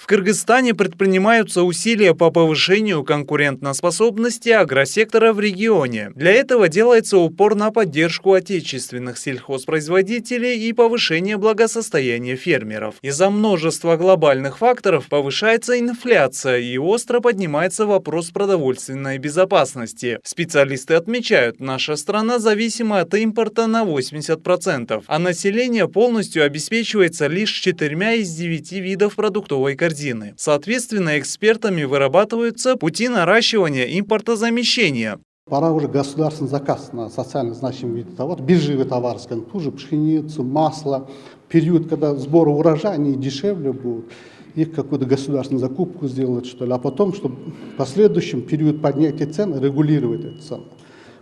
В Кыргызстане предпринимаются усилия по повышению конкурентоспособности агросектора в регионе. Для этого делается упор на поддержку отечественных сельхозпроизводителей и повышение благосостояния фермеров. Из-за множества глобальных факторов повышается инфляция и остро поднимается вопрос продовольственной безопасности. Специалисты отмечают, наша страна зависима от импорта на 80%, а население полностью обеспечивается лишь 4 из 9 видов продуктовой корзины. Соответственно, экспертами вырабатываются пути наращивания импортозамещения. Пора уже государственный заказ на социально значимые виды товаров, биржевые товары, скажем, ту же пшеницу, масло. Период, когда сборы урожая, они дешевле будут. Их какую-то государственную закупку сделать, что ли. А потом, чтобы в последующем период поднятия цен регулировать это самое.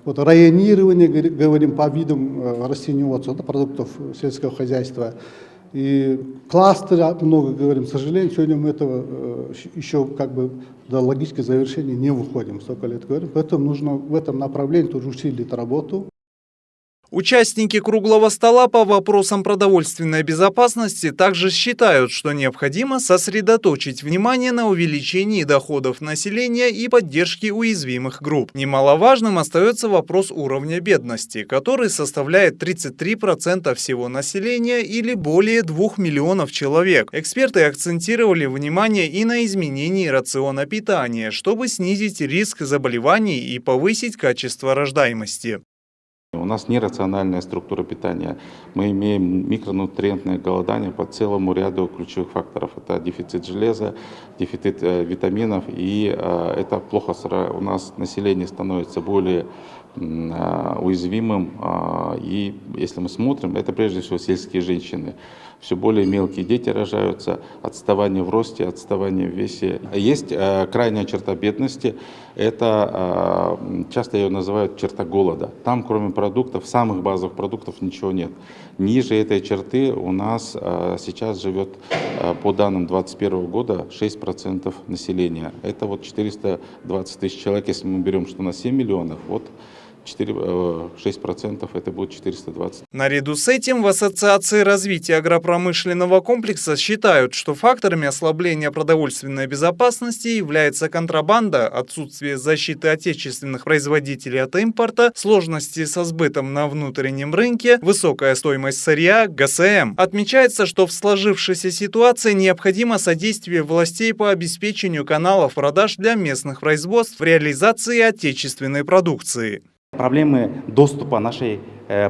Вот районирование, говорим, по видам растениеводства, продуктов сельского хозяйства. И кластеры много говорим. К сожалению, сегодня мы этого еще до логического завершения не выходим, столько лет говорим. Поэтому нужно в этом направлении тоже усилить работу. Участники круглого стола по вопросам продовольственной безопасности также считают, что необходимо сосредоточить внимание на увеличении доходов населения и поддержке уязвимых групп. Немаловажным остается вопрос уровня бедности, который составляет 33% всего населения или более 2 миллионов человек. Эксперты акцентировали внимание и на изменении рациона питания, чтобы снизить риск заболеваний и повысить качество рождаемости. У нас нерациональная структура питания. Мы имеем микронутриентное голодание по целому ряду ключевых факторов. Это дефицит железа, дефицит витаминов, и это плохо. У нас население становится более уязвимым. И если мы смотрим, это прежде всего сельские женщины. Все более мелкие дети рожаются, отставание в росте, отставание в весе. Есть крайняя черта бедности, это часто ее называют черта голода. Там, кроме продуктов, самых базовых продуктов, ничего нет. Ниже этой черты у нас сейчас живет, по данным 2021 года, 6% населения. Это вот 420 тысяч человек, если мы берем, что на 7 миллионов, вот 6% это будет 420. Наряду с этим в Ассоциации развития агропромышленного комплекса считают, что факторами ослабления продовольственной безопасности является контрабанда, отсутствие защиты отечественных производителей от импорта, сложности со сбытом на внутреннем рынке, высокая стоимость сырья, ГСМ. Отмечается, что в сложившейся ситуации необходимо содействие властей по обеспечению каналов продаж для местных производств в реализации отечественной продукции. Проблемы доступа нашей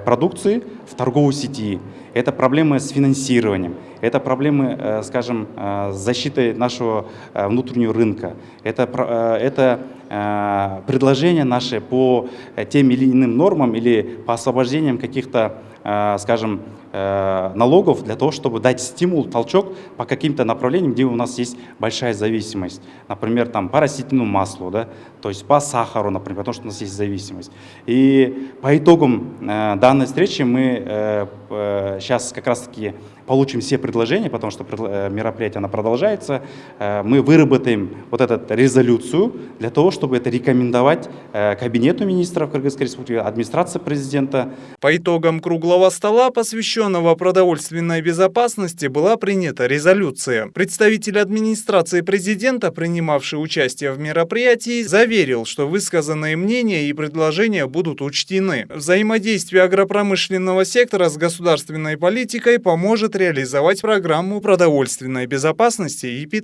продукции в торговой сети, это проблемы с финансированием, это проблемы, скажем, с защитой нашего внутреннего рынка, это предложения наши по тем или иным нормам или по освобождениям каких-то, скажем, налогов для того, чтобы дать стимул, толчок по каким-то направлениям, где у нас есть большая зависимость. Например, там, по растительному маслу, да, то есть по сахару, например, потому что у нас есть зависимость. И по итогам данной встречи мы сейчас как раз-таки получим все предложения, потому что мероприятие оно продолжается. Мы выработаем вот эту резолюцию для того, чтобы это рекомендовать Кабинету министров Кыргызской Республики, администрации президента. По итогам круглого стола, посвященного продовольственной безопасности, была принята резолюция. Представитель администрации президента, принимавший участие в мероприятии, заверил, что высказанные мнения и предложения будут учтены. Взаимодействие агропромышленного сектора с государственной политикой поможет реализовать программу продовольственной безопасности и питания.